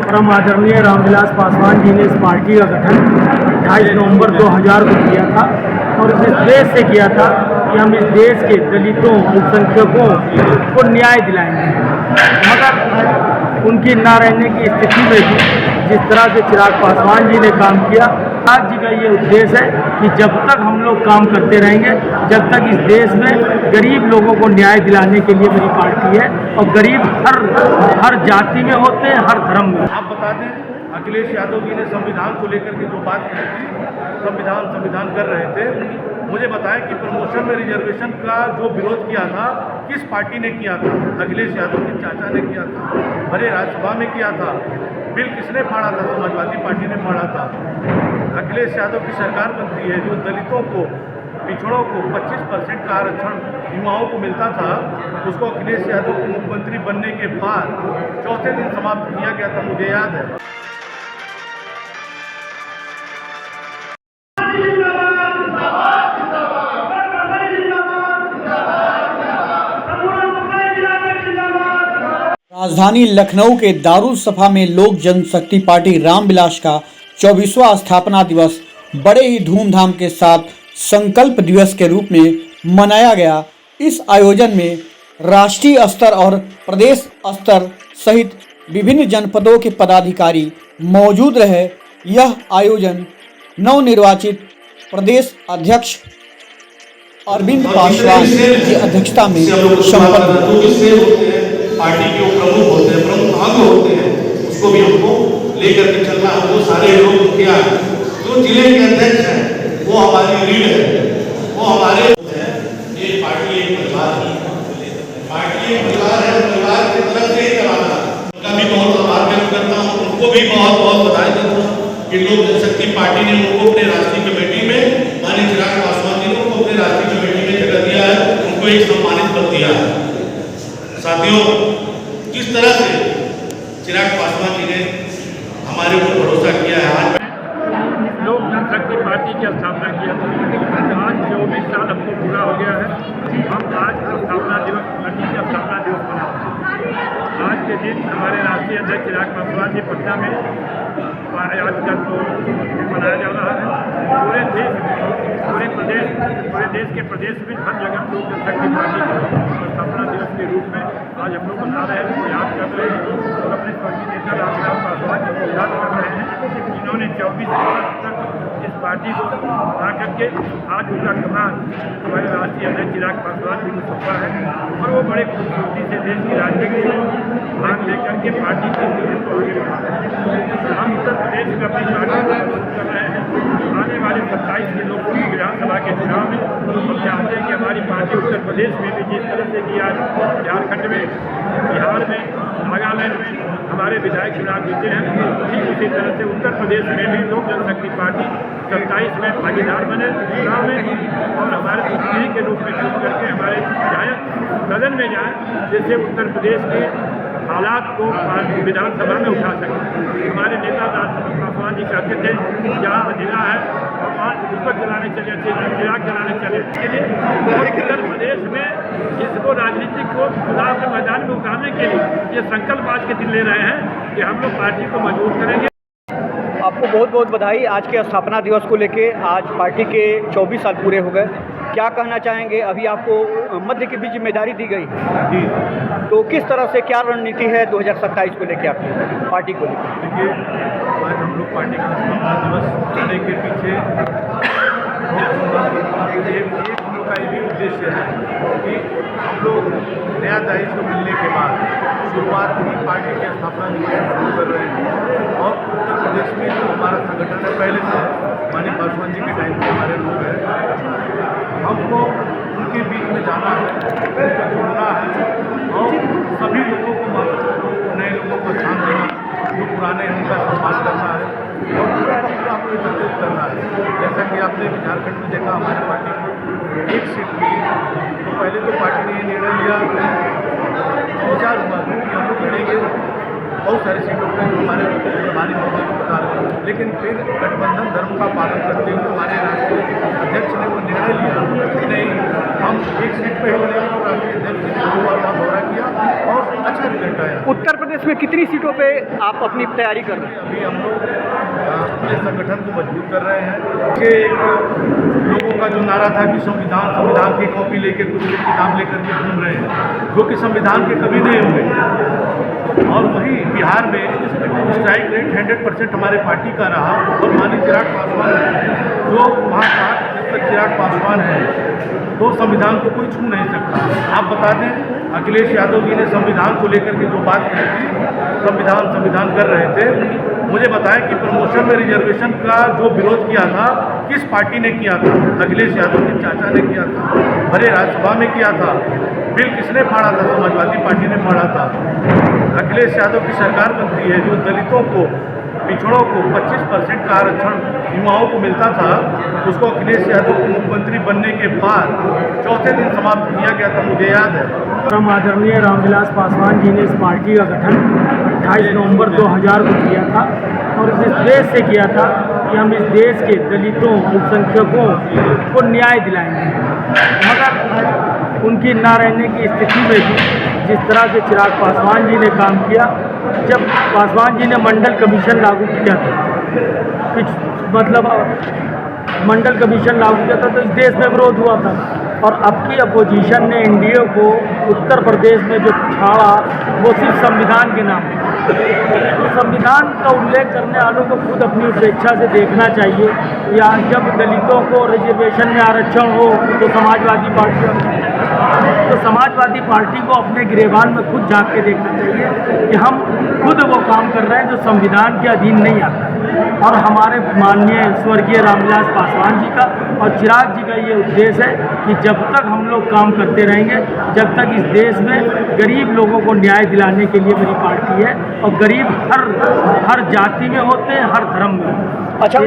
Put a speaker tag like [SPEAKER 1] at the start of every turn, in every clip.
[SPEAKER 1] परम आदरणीय रामविलास पासवान जी ने इस पार्टी का गठन 28 नवंबर 2000 को किया था और इस देश से किया था कि हम इस देश के दलितों, अल्पसंख्यकों को न्याय दिलाएंगे। मगर उनकी ना रहने की स्थिति में भी जिस तरह से चिराग पासवान जी ने काम किया, आज जी का ये उद्देश्य है कि जब तक हम लोग काम करते रहेंगे, जब तक इस देश में गरीब लोगों को न्याय दिलाने के लिए मेरी पार्टी है। और गरीब हर जाति में होते हैं, हर धर्म में।
[SPEAKER 2] आप बता दें, अखिलेश यादव जी ने संविधान को लेकर के जो बात की थी, संविधान कर रहे थे, मुझे बताएं कि प्रमोशन में रिजर्वेशन का जो विरोध किया था किस पार्टी ने किया था? अखिलेश यादव के चाचा ने किया था, भरे राज्यसभा में किया था। बिल किसने फाड़ा था? समाजवादी पार्टी ने फाड़ा था। अखिलेश यादव की सरकार बनती है जो दलितों को, पिछड़ों को 25% का आरक्षण युवाओं को मिलता था, उसको अखिलेश यादव को मुख्यमंत्री बनने के बाद चौथे दिन समाप्त किया गया था, मुझे याद है।
[SPEAKER 3] राजधानी लखनऊ के दारुल सफा में लोक जनशक्ति पार्टी रामविलास का 24वां स्थापना दिवस बड़े ही धूमधाम के साथ संकल्प दिवस के रूप में मनाया गया। इस आयोजन में राष्ट्रीय स्तर और प्रदेश स्तर सहित विभिन्न जनपदों के पदाधिकारी मौजूद रहे। यह आयोजन नवनिर्वाचित प्रदेश अध्यक्ष अरविंद पासवान की अध्यक्षता में संपन्न हुआ।
[SPEAKER 2] पार्टी के प्रमुख होते हैं, प्रमुख अंग होते हैं, उसको भी हमको लेकर के चलना है। वो सारे लोग क्या जो जिले के अध्यक्ष हैं वो हमारी रीढ़ है, वो हमारे हैं। ये पार्टी एक परिवार है, पार्टी एक परिवार है, परिवार की तरफ से ही चलाना। उनका भी बहुत आभार व्यक्त करता हूँ, उनको भी बहुत बहुत बधाई देता हूँ कि लोक जनशक्ति पार्टी ने उनको अपने राष्ट्रीय कमेटी में, माननीय चिराग पासवान जी ने उनको अपने राष्ट्रीय कमेटी में जगह दिया है, उनको एक सम्मानित पद दिया है। साथियों, किस तरह से चिराग पासवान जी ने हमारे ऊपर भरोसा किया है। आज
[SPEAKER 1] लोक जनशक्ति पार्टी की स्थापना किया था, आज 24 साल हमको पूरा हो गया है। हम आज स्थापना दिवस, पार्टी का स्थापना दिवस मना। आज के दिन हमारे राष्ट्रीय अध्यक्ष चिराग पासवान जी पटना में आजकल मनाया जा रहा है। पूरे देश के प्रदेश में हर जगह लोक जनशक्ति पार्टी के स्थापना दिवस के रूप में आज हम लोग मना रहे हैं, उनको याद कर रहे हैं और अपने स्वर्गीय नेता रामविलास पासवान जी को याद कर रहे हैं, जिन्होंने 24 वर्ष तक इस पार्टी को आकर के आज उनका कमान हमारे राष्ट्रीय अध्यक्ष चिराग पासवान जी को सौंपा है। और वो बड़े खूबसूरती से देश की राजनीति में भाग लेकर के पार्टी के स्थिति को आगे बढ़ा रहे हैं। हम उत्तर प्रदेश में अपनी पार्टी को मजबूत कर रहे हैं। आने वाले 27 के लोकसभा विधानसभा के चुनाव में हम चाहते हैं कि हमारी पार्टी उत्तर प्रदेश में भी जिस तरह से किया, झारखंड में, बिहार में, नागालैंड में हमारे विधायक चुनाव जीते हैं, ठीक उसी तरह से उत्तर प्रदेश में भी लोक जनशक्ति पार्टी 27 में भागीदार बने चुनाव में और हमारे प्रतिनिधि के रूप में चुन करके हमारे विधायक सदन में जाएं, जिससे उत्तर प्रदेश के हालात को विधानसभा में उठा सकें। हमारे नेता पासवान जी कहते थे जहाँ अंधेरा है उसको चलाने चले, चिराग चलाने चले। उत्तर प्रदेश में इसको राजनीति को चुनाव के मैदान में उतारने के लिए ये संकल्प आज के दिन ले रहे हैं कि हम लोग पार्टी को मजबूत करेंगे।
[SPEAKER 3] आपको बहुत बहुत बधाई आज के स्थापना दिवस को लेके। आज पार्टी के 24 साल पूरे हो गए, क्या कहना चाहेंगे? अभी आपको मध्य की भी जिम्मेदारी दी गई जी, तो किस तरह से क्या रणनीति है 2027 को लेके आपकी पार्टी को लेकर?
[SPEAKER 2] देखिए, आज हम लोग पार्टी का स्थापना दिवस चलने के पीछे एक हम लोग का ये भी उद्देश्य है कि हम लोग नया दायित्व मिलने के बाद शुरुआत ही पार्टी के स्थापना दिवस से शुरू कर रहे हैं। और उत्तर प्रदेश में जो हमारा संगठन है, पहले से माननीय पासवान जी के टाइम से हमारे लोग हैं, हमको उनके बीच में जाना है, उनको जोड़ना है और सभी लोगों को नए लोगों को ध्यान देना, जो पुराने हैं उनका सम्मान करना है और पूरा का पूरा आपको एकत्रित करना है। जैसा कि आपने भी झारखंड में देखा, हमारी पार्टी को एक सीट मिली, तो पहले तो पार्टी ने ये निर्णय लिया, विचार हुआ कि हम लोग लड़ेंगे बहुत सारी सीटों पर जो हमारे प्रभारी मोदी को बता रहे हैं, लेकिन फिर गठबंधन धर्म का पालन करते हुए हमारे राष्ट्रीय अध्यक्ष ने वो निर्णय लिया कि नहीं, हम एक सीट पर ही लड़ेंगे और राष्ट्रीय अध्यक्ष ने 2 बार वहाँ दौरा किया और अच्छा प्रेसिडेंट आया।
[SPEAKER 4] उत्तर प्रदेश में कितनी सीटों पे आप अपनी तैयारी कर रहे हैं?
[SPEAKER 2] अभी हम लोग अपने संगठन को मजबूत कर रहे हैं कि एक लोगों का जो नारा था कि संविधान की कॉपी लेकर कुछ लोग किताब लेकर के घूम रहे हैं, जो कि संविधान के कभी नहीं हुए। और वही बिहार में स्ट्राइक रेट 100% हमारे पार्टी का रहा और माननीय चिराग पासवान है, जो वहाँ कहा जब तक चिराग पासवान है तो संविधान को कोई छू नहीं सकता। आप बता दें, अखिलेश यादव जी ने संविधान को लेकर के जो बात कही थी, संविधान कर रहे थे, मुझे बताएं कि प्रमोशन में रिजर्वेशन का जो विरोध किया था किस पार्टी ने किया था? अखिलेश यादव के चाचा ने किया था, भरे राज्यसभा में किया था। बिल किसने फाड़ा था? समाजवादी पार्टी ने फाड़ा था। अखिलेश यादव की सरकार बनती है, जो दलितों को, पिछड़ों को 25% का आरक्षण युवाओं को मिलता था, उसको अखिलेश यादव को मुख्यमंत्री बनने के बाद चौथे दिन समाप्त किया गया था, मुझे याद है।
[SPEAKER 5] परम आदरणीय रामविलास पासवान जी ने इस पार्टी का गठन 28 नवंबर 2000 को किया था और इस देश से किया था कि हम इस देश के दलितों, अल्पसंख्यकों को न्याय दिलाएंगे। मगर उनकी ना रहने की स्थिति में भी जिस तरह से चिराग पासवान जी ने काम किया, जब पासवान जी ने मंडल कमीशन लागू किया था, मंडल कमीशन लागू किया था तो इस देश में विरोध हुआ था और अब की अपोजिशन ने एनडीए को उत्तर प्रदेश में जो छाड़ा वो सिर्फ संविधान के नाम पर। तो संविधान का उल्लेख करने वालों को खुद अपनी उपेक्षा से देखना चाहिए। या जब दलितों को रिजर्वेशन में आरक्षण हो तो समाजवादी पार्टी को अपने गिरेबान में खुद झांक के देखना चाहिए कि हम खुद वो काम कर रहे हैं जो संविधान के अधीन नहीं आता। और हमारे माननीय स्वर्गीय रामविलास पासवान जी का और चिराग जी का ये उद्देश्य है कि जब तक हम लोग काम करते रहेंगे, जब तक इस देश में गरीब लोगों को न्याय दिलाने के लिए मेरी पार्टी है। और गरीब हर जाति में होते हैं, हर धर्म में।
[SPEAKER 4] अच्छा,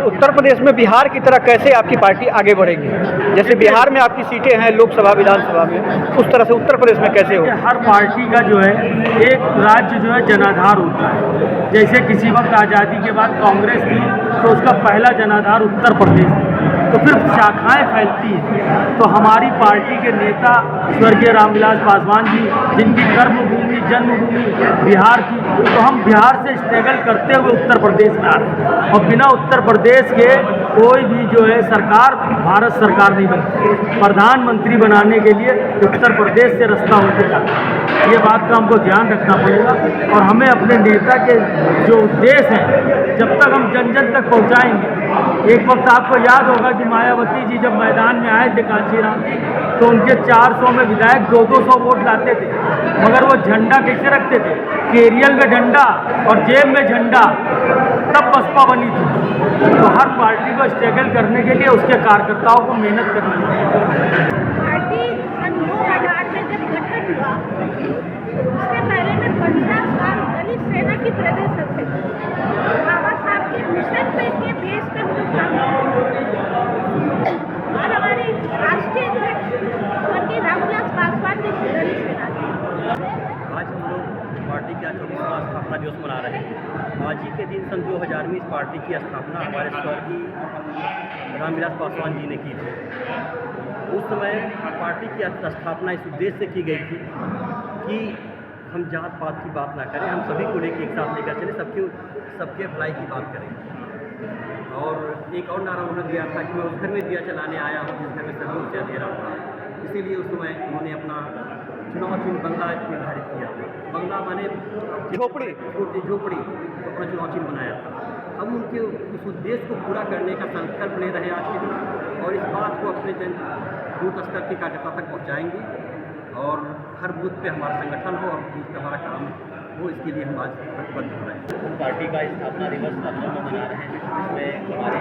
[SPEAKER 4] उत्तर प्रदेश में बिहार की तरह कैसे आपकी पार्टी आगे बढ़ेगी? जैसे बिहार में आपकी सीटें हैं लोकसभा विधानसभा में, उस तरह से उत्तर प्रदेश में कैसे हो?
[SPEAKER 5] हर पार्टी का जो है एक राज्य जो है जनाधार होता है। जैसे किसी वक्त आज़ादी के बाद कांग्रेस थी तो उसका पहला जनाधार उत्तर प्रदेश था, तो फिर शाखाएं फैलती हैं। तो हमारी पार्टी के नेता स्वर्गीय रामविलास पासवान जी, जिनकी कर्मभूमि जन्मभूमि बिहार थी, तो हम बिहार से स्ट्रगल करते हुए उत्तर प्रदेश में आ रहे हैं। और बिना उत्तर प्रदेश के कोई भी जो है सरकार, भारत सरकार नहीं बनती। प्रधानमंत्री बनाने के लिए उत्तर प्रदेश से रास्ता होते जाता है। ये बात का हमको ध्यान रखना पड़ेगा और हमें अपने नेता के जो उद्देश्य हैं जब तक हम जन जन तक पहुँचाएंगे। एक वक्त आपको याद होगा कि मायावती जी जब मैदान में आए थे कांचीराम जी, तो उनके 400 में विधायक 200 वोट लाते थे, मगर वो झंडा कैसे रखते थे? केरियल में डंडा और जेब में झंडा, तब बसपा बनी थी। तो हर पार्टी को स्ट्रगल करने के लिए उसके कार्यकर्ताओं को मेहनत करना चाहिए।
[SPEAKER 6] पार्टी सन 2000 में जब गठन हुआ, उससे पहले में 15 साल दलित सेना की प्रदेश अध्यक्ष, बाबा साहब के मिशन पे के बेस पे हम लोग काम करते हैं। और हमारे राष्ट्रीय अध्यक्ष स्वर्गीय रामविलास पासवान जी की दलित सेना थी।
[SPEAKER 7] आज हम लोग पार्टी का 24वां स्थापना दिवस मना रहे हैं। आज ही के दिन सन 2000 में इस पार्टी की स्थापना हमारे स्वर्गीय रामविलास पासवान जी ने की थी। उस समय पार्टी की स्थापना इस उद्देश्य से की गई थी कि हम जात पात की बात ना करें, हम सभी को लेकर एक साथ लेकर चले, सबके भलाई की बात करें। और एक और नारा उन्होंने दिया था कि मैं उस घर में दिया चलाने आया हूँ जिस घर में सभी ऊर्जा दे रहा था। इसीलिए उस समय उन्होंने अपना चुनाव चिन्ह बंगला निर्धारित किया था। बंगला माने
[SPEAKER 4] झोपड़ी
[SPEAKER 7] तो अपना चुनाव चिन्ह बनाया था। हम उनके उस उद्देश्य को पूरा करने का संकल्प ले रहे हैं आज के दिन, और इस बात को अपने बूथ स्तर के कार्यकर्ता तक पहुँचाएंगे। और हर बूथ पे हमारा संगठन हो और बूथ पे हमारा काम हो, इसके लिए हम आज प्रतिबद्ध हो रहे हैं।
[SPEAKER 8] पार्टी का स्थापना दिवस हम लोग मना रहे हैं, जिसमें हमारे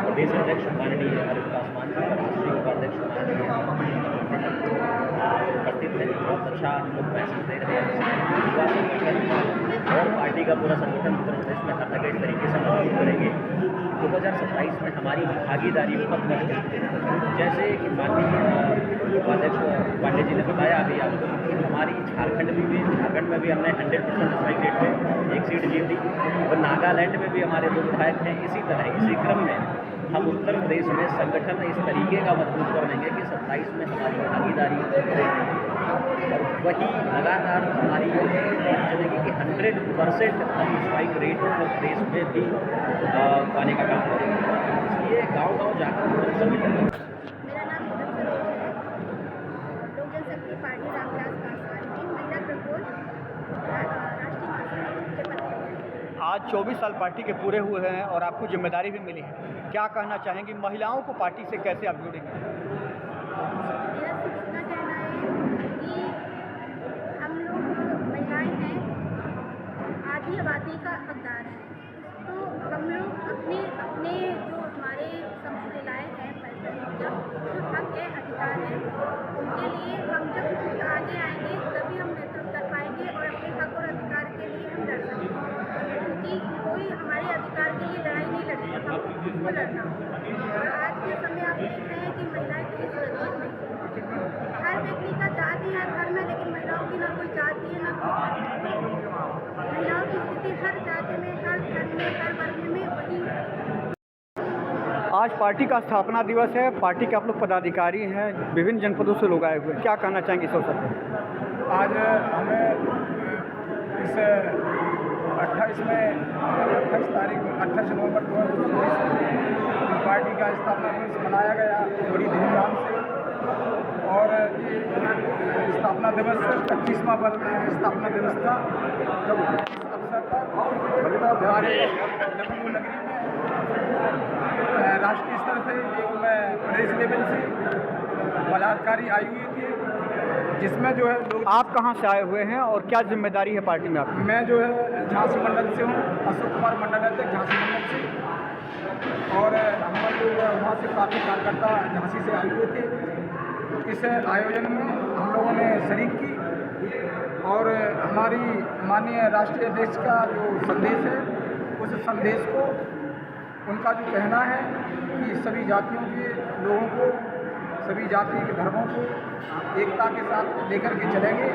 [SPEAKER 8] प्रदेश अध्यक्ष माननीय हमारे पासवान जी, राष्ट्रीय उपाध्यक्ष माननीय उपस्थित है। बहुत अच्छा हम लोग मैसेज दे रहे हैं। युवा संगठन और पार्टी का पूरा संगठन उत्तर प्रदेश में हर जगह इस तरीके से मजबूत करेंगे। 2027 में हमारी भागीदारी बहुत मजबूत है। जैसे कि माननीय उपाध्यक्ष पांडे जी ने बताया अभी आपको, हमारी झारखंड में भी हमने 100% स्ट्राइक रेट में एक सीट जीत दी और नागालैंड में भी हमारे 2 विधायक हैं। इसी तरह इसी क्रम में हम उत्तर प्रदेश में संगठन इस तरीके का मजबूत कर लेंगे कि 27 में हमारी भागीदारी और वही लगातार हमारी चलेगी कि 100% हम स्ट्राइक रेट उत्तर प्रदेश में भी पाने का काम करेंगे। इसलिए गाँव-गाँव जाकर हम सभी
[SPEAKER 6] मेरा नाम मदन सरोज है। लोक जनशक्ति पार्टी रामविलास पासवान की महिला प्रकोष्ठ राष्ट्रीय महासचिव के पद पर है।
[SPEAKER 4] आज 24 साल पार्टी के पूरे हुए हैं और आपको जिम्मेदारी भी मिली है। क्या कहना चाहेंगी, महिलाओं को पार्टी से कैसे आप जोड़ेंगे?
[SPEAKER 6] मेरा सिर्फ इतना कहना है कि हम लोग जो महिलाएं हैं आधी आबादी का हकदार हैं, तो हम लोग अपने अपने जो हमारे महिलाएं हैं जो हक है अधिकार है उनके लिए हम जब खुद आगे आएंगे तभी हम नेतृत्व कर पाएंगे और अपने हक और अधिकार के लिए हम लड़ सकते हैं, क्योंकि कोई हमारे अधिकार के लिए लड़ाई नहीं लड़ेगा, हमको खुद को लड़ना होगा। और आज के समय आप देख रहे हैं कि महिलाएं कहीं सुरक्षित नहीं हैं। हर व्यक्ति का जाति है घर में, लेकिन महिलाओं की ना कोई जाति है ना कोई धर्म है। महिलाओं की स्थिति हर जाति में, हर धर्म में, हर वर्ग में वही है।
[SPEAKER 4] आज पार्टी का स्थापना दिवस है, पार्टी के आप लोग पदाधिकारी हैं, विभिन्न जनपदों से लोग आए हुए हैं, क्या कहना चाहेंगे इस अवसर पर?
[SPEAKER 1] आज हमें इस 28 नवंबर 2024 पार्टी का स्थापना दिवस मनाया गया बड़ी धूमधाम से। और ये स्थापना दिवस 25वां स्थापना दिवस था, जब इस अवसर पर हमारे लखनऊ नगरी में राष्ट्रीय स्तर से एक प्रदेश लेवल से पदाधिकारी आई हुई थी, जिसमें जो है लोग।
[SPEAKER 4] आप कहाँ से आए हुए हैं और क्या जिम्मेदारी है पार्टी में आपकी?
[SPEAKER 1] मैं जो है झांसी मंडल से हूँ, अशोक कुमार मंडल अध्यक्ष झांसी मंडल से। और हमारे लोग वहाँ से काफ़ी कार्यकर्ता झांसी से आए हुए थे। इस आयोजन में हम लोगों ने शरीक की और हमारी माननीय राष्ट्रीय अध्यक्ष का जो संदेश है उस संदेश को, उनका जो कहना है कि सभी जातियों के लोगों को, सभी जाति के धर्मों को एकता के साथ लेकर के चलेंगे।